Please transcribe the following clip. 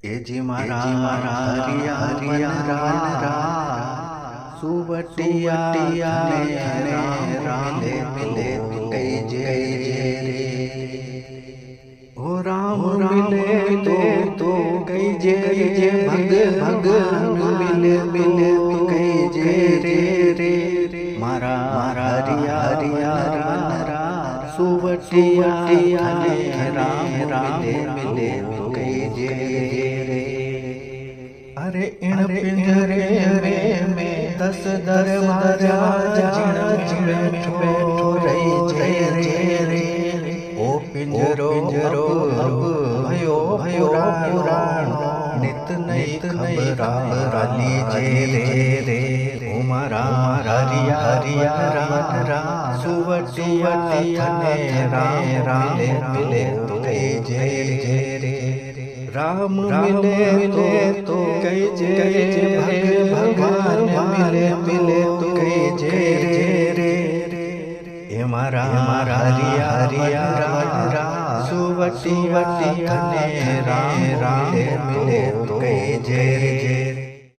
ए जी मारा हरिया हरिया सुबटिया राम मिले कई जे ओ राम मिले तो कई जे भगवान मिले कई जे रे मारा हरिया सुबटिया राम मिले कई जे रे। अरे इन पिंजरे में 10 दरवाजा जिण बैठो रे रे ओ पिंजरो अब भयो पुराण नित नई खबरा लीजे रे ओ मारा हरिया सुवटिया राम मिले तो जे रे राम मिले तो कई जे भगवान मिले तो कई जे रे ए मारा हरिया सुवटी राम मिले तो कई जे रे।